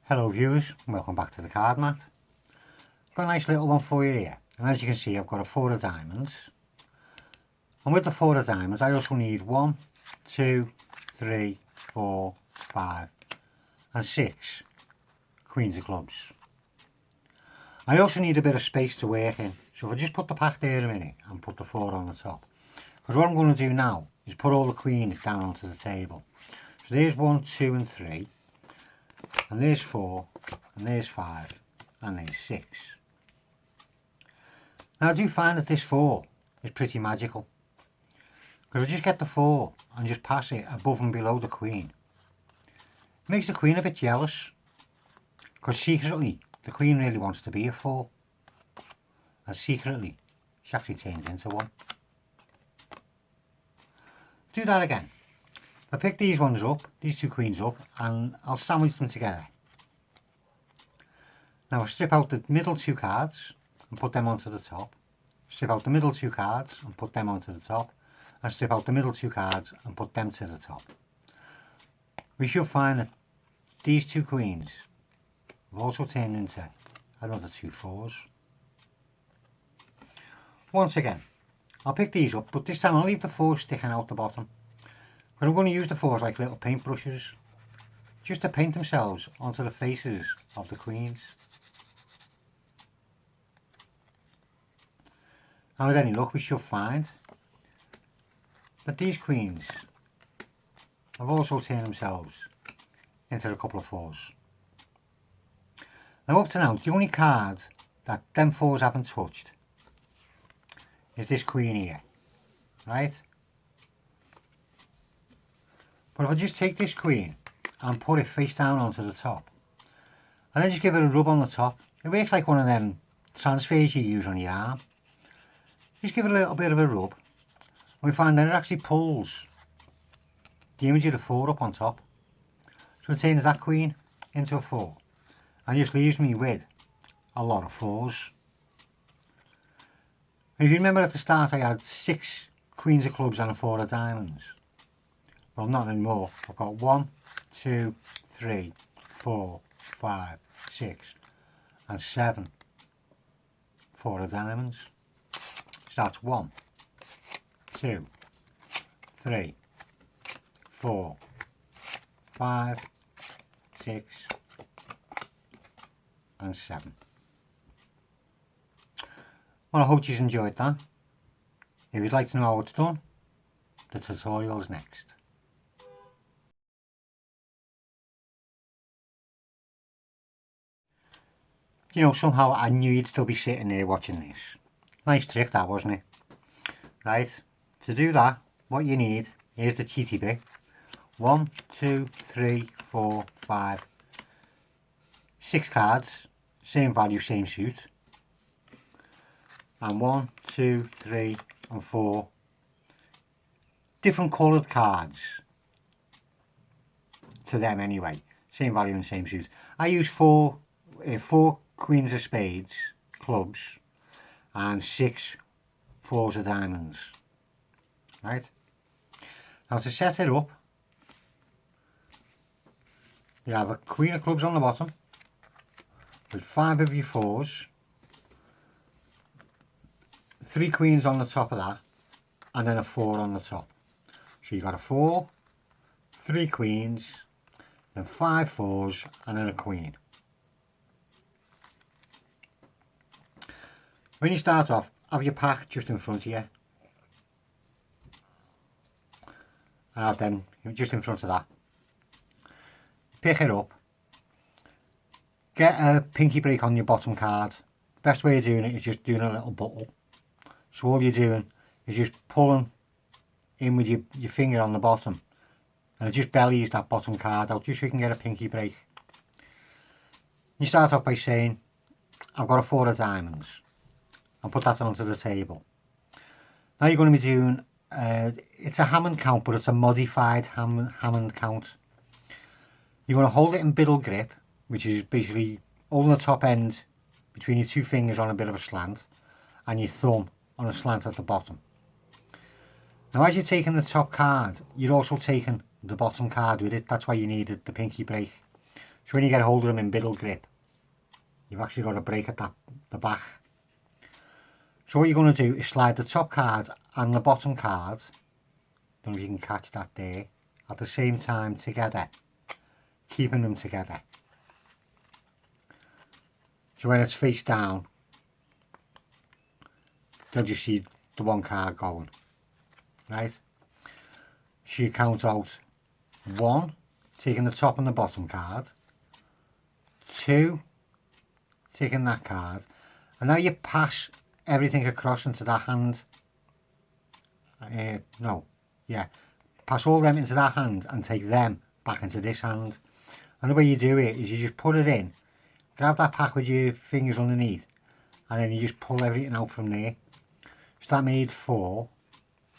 Hello viewers, welcome back to the card mat. Got a nice little one for you here, and as you can see I've got a 4 of diamonds, and with the 4 of diamonds I also need 1, 2, 3, 4, 5 and 6 queens of clubs. I also need a bit of space to work in, so if I just put the pack there a minute and put the 4 on the top, because what I'm going to do now is put all the queens down onto the table. So there's 1, 2 and 3, and there's 4, and there's 5, and there's 6. Now I do find that this 4 is pretty magical, because I just get the 4 and just pass it above and below the queen. It makes the queen a bit jealous, because secretly the queen really wants to be a 4, and secretly she actually turns into 1. Do that again. I pick these ones up, these 2 queens up, and I'll sandwich them together. Now I strip out the middle 2 cards and put them onto the top. Strip out the middle 2 cards and put them onto the top. And strip out the middle 2 cards and put them to the top. We should find that these 2 queens have also turned into another 2 4s. Once again, I'll pick these up, but this time I'll leave the 4 sticking out the bottom. But I'm going to use the 4s like little paintbrushes, just to paint themselves onto the faces of the queens. And with any luck we should find that these queens have also turned themselves into a couple of 4s. Now up to now, the only card that them 4s haven't touched is this queen here, right? But if I just take this queen and put it face down onto the top, and then just give it a rub on the top, it works like one of them transfers you use on your arm. Just give it a little bit of a rub, and we find that it actually pulls the image of the 4 up on top. So it turns that queen into a 4, and just leaves me with a lot of 4s. And if you remember at the start I had 6 queens of clubs and a 4 of diamonds. Well, not anymore. I've got 1, 2, 3, 4, 5, 6 and 7 4 of diamonds. So that's 1, 2, 3, 4, 5, 6 and 7. Well, I hope you enjoyed that. If you'd like to know how it's done, the tutorial's next. You know, somehow I knew you'd still be sitting there watching this. Nice trick that, wasn't it? Right, to do that, what you need, here's the cheaty bit. 1, 2, 3, 4, 5, 6 cards, same value, same suit. And 1, 2, 3 and 4 different coloured cards to them anyway. Same value and same suit. I use 4 queens of spades, clubs, and 6 4s of diamonds. Right? Now to set it up, you have a queen of clubs on the bottom with 5 of your 4s, 3 queens on the top of that, and then a 4 on the top. So you got a 4, 3 queens, then 5 4s, and then a queen. When you start off, have your pack just in front of you, and have them just in front of that. Pick it up, get a pinky break on your bottom card. Best way of doing it is just doing a little buttle. So all you're doing is just pulling in with your finger on the bottom, and it just bellies that bottom card out just so you can get a pinky break. You start off by saying, I've got a 4 of diamonds, and put that onto the table. Now you're going to be doing, it's a Hammond count, but it's a modified Hammond count. You're going to hold it in biddle grip, which is basically holding the top end between your 2 fingers on a bit of a slant, and your thumb on a slant at the bottom. Now as you're taking the top card, you're also taking the bottom card with it. That's why you needed the pinky break. So when you get hold of them in middle grip, you've actually got a break at the back. So what you're going to do is slide the top card and the bottom card, don't know if you can catch that there, at the same time together, keeping them together. So when it's face down, they'll just see the one card going, right? So you count out 1, taking the top and the bottom card, 2, taking that card, and now you pass everything across into that hand. Pass all them into that hand and take them back into this hand. And the way you do it is you just put it in, grab that pack with your fingers underneath, and then you just pull everything out from there. So that made 4,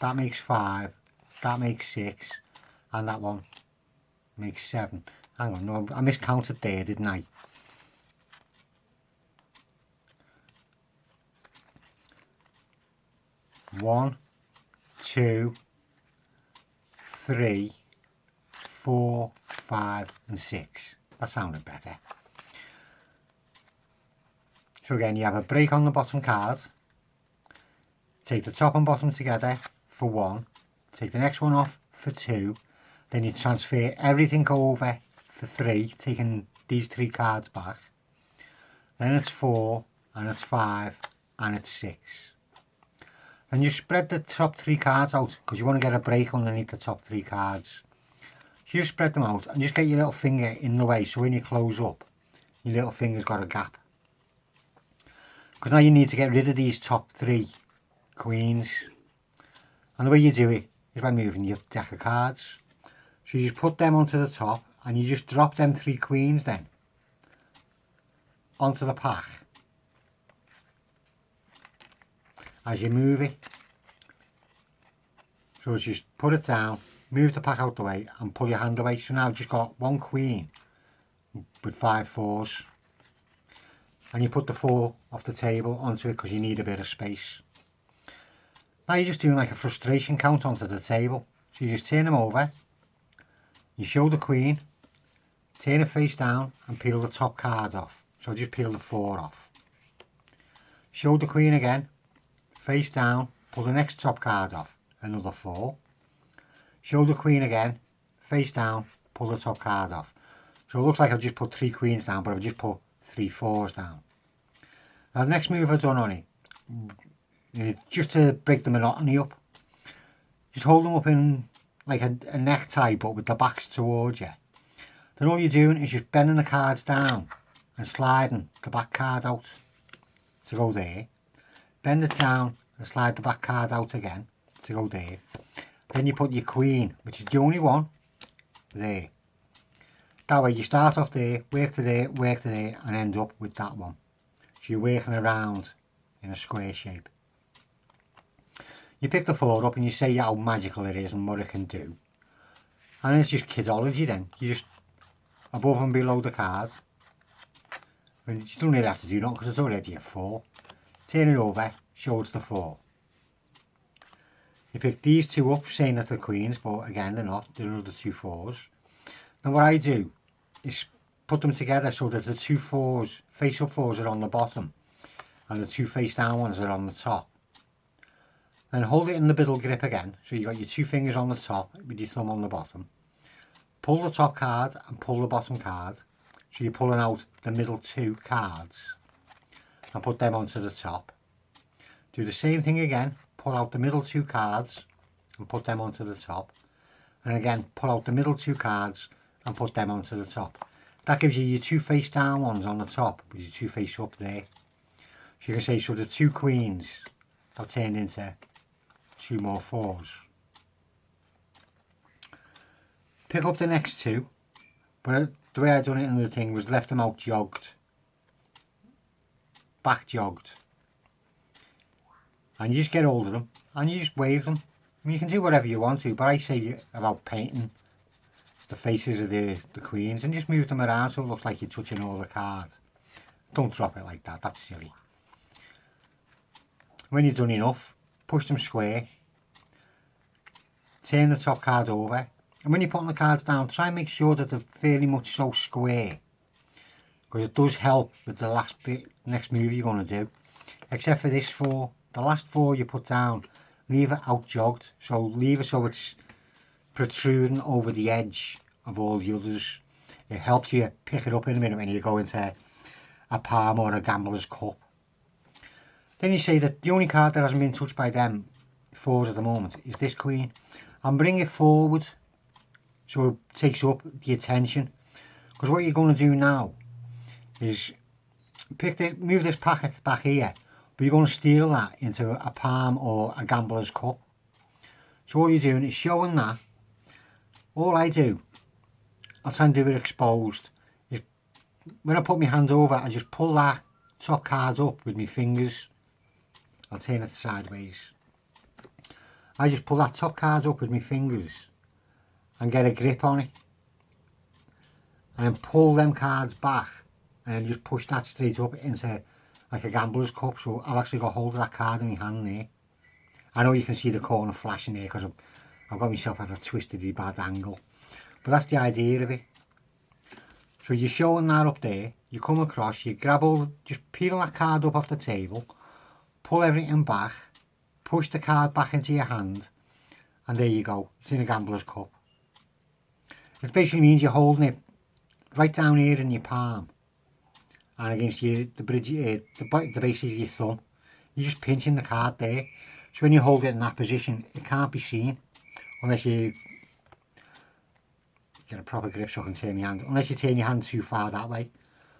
that makes 5, that makes 6, and that one makes 7. Hang on, no, I miscounted there, didn't I? One, 2, 3, 4, 5 and 6. That sounded better. So again, you have a break on the bottom card, take the top and bottom together for 1, take the next one off for 2, then you transfer everything over for 3, taking these 3 cards back, then it's 4 and it's 5 and it's 6. And you spread the top 3 cards out because you want to get a break underneath the top 3 cards. So you spread them out and just get your little finger in the way so when you close up, your little finger's got a gap. Because now you need to get rid of these top 3 queens. And the way you do it is by moving your deck of cards. So you just put them onto the top and you just drop them 3 queens then onto the pack. As you move it, so just put it down, move the pack out the way and pull your hand away. So now you've just got 1 queen with 5 4s, and you put the 4 off the table onto it because you need a bit of space. Now you're just doing like a frustration count onto the table. So you just turn them over, you show the queen, turn it face down and peel the top card off. So just peel the 4 off. Show the queen again, face down, pull the next top card off, another 4. Show the queen again, face down, pull the top card off. So it looks like I've just put 3 queens down, but I've just put 3 4s down. Now the next move I've done on it, just to break the monotony up, just hold them up in like a necktie but with the backs towards you. Then all you're doing is just bending the cards down and sliding the back card out to go there. Bend it down and slide the back card out again to go there. Then you put your queen, which is the only one, there. That way you start off there, work to there, and end up with that one. So you're working around in a square shape. You pick the 4 up and you say how magical it is and what it can do. And it's just kidology then. You just above and below the card. And you don't really have to do that because it's already a 4. Turn it over, show it's the 4. You pick these 2 up, saying that they're queens, but again they're not, they're another 2 4s. Now what I do is put them together so that the 2 4s, face up 4s are on the bottom and the 2 face down ones are on the top. Then hold it in the middle grip again, so you got your 2 fingers on the top with your thumb on the bottom. Pull the top card and pull the bottom card, so you're pulling out the middle 2 cards and put them onto the top. Do the same thing again, pull out the middle 2 cards and put them onto the top. And again, pull out the middle 2 cards and put them onto the top. That gives you your 2 face down ones on the top with your 2 face up there. So you can say, so the 2 queens have turned into 2 more 4s. Pick up the next 2, but the way I done it in the thing was left them out jogged, back jogged, and you just get hold of them and you just wave them. I mean, you can do whatever you want to, but I say about painting the faces of the queens and just move them around so it looks like you're touching all the cards. Don't drop it like that, that's silly. When you've done enough, push them square, turn the top card over, and when you're putting the cards down, try and make sure that they're fairly much so square because it does help with the last bit, next move you're going to do. Except for this 4, the last 4 you put down, leave it out jogged, so leave it so it's protruding over the edge of all the others. It helps you pick it up in a minute when you go into a palm or a gambler's cup. Then you say that the only card that hasn't been touched by them 4s at the moment is this queen, and bring it forward so it takes up the attention. Because what you're going to do now is move this packet back here, but you're going to steal that into a palm or a gambler's cup. So all you're doing is showing that. All I do, I'll try and do it exposed, is when I put my hand over, I just pull that top card up with my fingers. I'll turn it sideways. I just pull that top card up with my fingers and get a grip on it. And then pull them cards back and then just push that straight up into like a gambler's cup. So I've actually got hold of that card in my hand there. I know you can see the corner flashing there because I've got myself at a twistedly bad angle. But that's the idea of it. So you're showing that up there, you come across, you grab all, just peel that card up off the table, pull everything back, push the card back into your hand, and there you go, it's in a gambler's cup. It basically means you're holding it right down here in your palm and against the base of your thumb. You're just pinching the card there. So when you hold it in that position, it can't be seen unless you get a proper grip so I can turn your hand. Unless you turn your hand too far that way.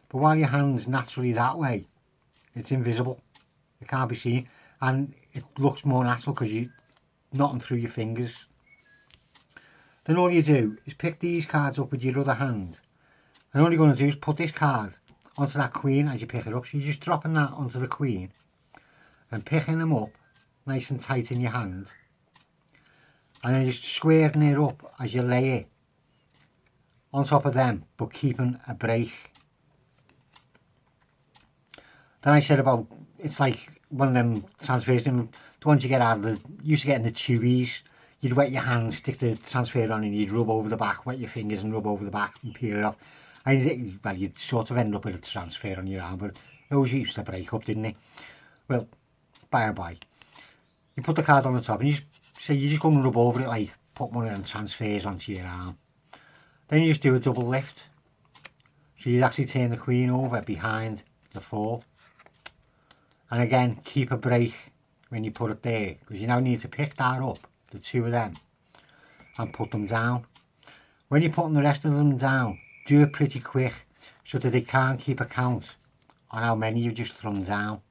But while your hand's naturally that way, it's invisible. It can't be seen. And it looks more natural because you're knotting through your fingers. Then all you do is pick these cards up with your other hand. And all you're going to do is put this card onto that queen as you pick it up. So you're just dropping that onto the queen and picking them up nice and tight in your hand. And then just squaring it up as you lay it on top of them, but keeping a break. Then I said about, it's like one of them transfers, the ones you get out of the, used to get in the tubies. You'd wet your hands, stick the transfer on and you'd rub over the back, wet your fingers and rub over the back and peel it off. And well, you'd sort of end up with a transfer on your arm, but it always used to break up, didn't it? Well, by and by. You put the card on the top and you just say you're just going to rub over it like put one of them transfers onto your arm. Then you just do a double lift. So you actually turn the queen over behind the 4. And again, keep a break when you put it there, because you now need to pick that up, the 2 of them, and put them down. When you're putting the rest of them down, do it pretty quick so that they can't keep a count on how many you've just thrown down,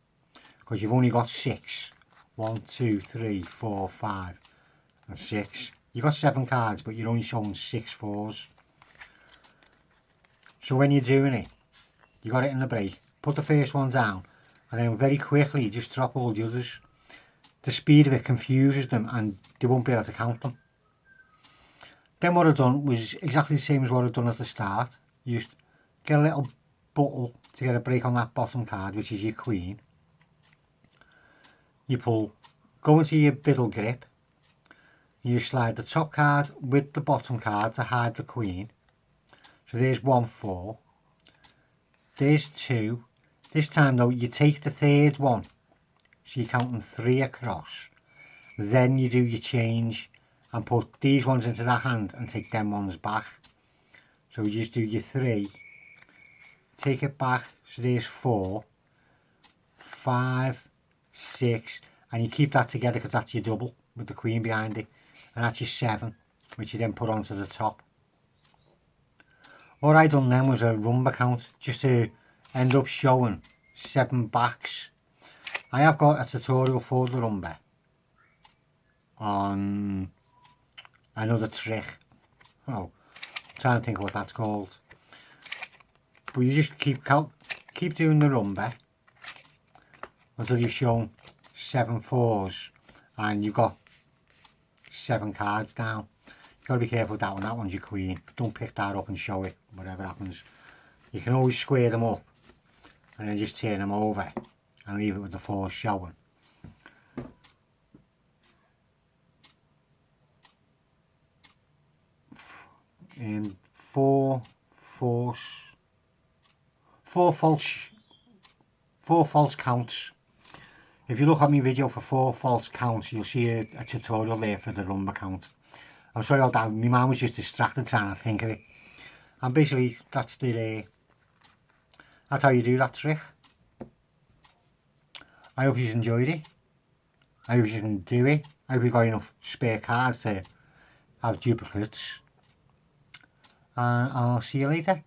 because you've only got 6. 1, 2, 3, 4, 5 and 6. You've got 7 cards, but you're only showing 6 4s. So when you're doing it, you got it in the break, put the first one down and then very quickly just drop all the others. The speed of it confuses them and they won't be able to count them. Then what I've done was exactly the same as what I've done at the start. You just get a little bottle to get a break on that bottom card, which is your queen. You pull, go into your biddle grip, you slide the top card with the bottom card to hide the queen. So there's 1 4, there's 2. This time though you take the third one, so you're counting 3 across. Then you do your change and put these ones into that hand and take them ones back. So you just do your 3, take it back, so there's 4, 5, 6, and you keep that together because that's your double with the queen behind it, and that's your 7, which you then put onto the top. What I done then was a rumba count, just to end up showing 7 backs. I have got a tutorial for the rumba on another trick. Oh, I'm trying to think of what that's called. But you just keep doing the rumba until you've shown 7 4s and you've got 7 cards down. You've got to be careful with that one. That one's your queen. Don't pick that up and show it, whatever happens. You can always square them up and then just turn them over and leave it with the 4s showing. And 4 4s, four false counts. If you look at my video for 4 false counts, you'll see a tutorial there for the rumba count. I'm sorry about that, my mum was just distracted trying to think of it. And basically, that's how you do that trick. I hope you enjoyed it. I hope you can do it. I hope you've got enough spare cards to have duplicates. And I'll see you later.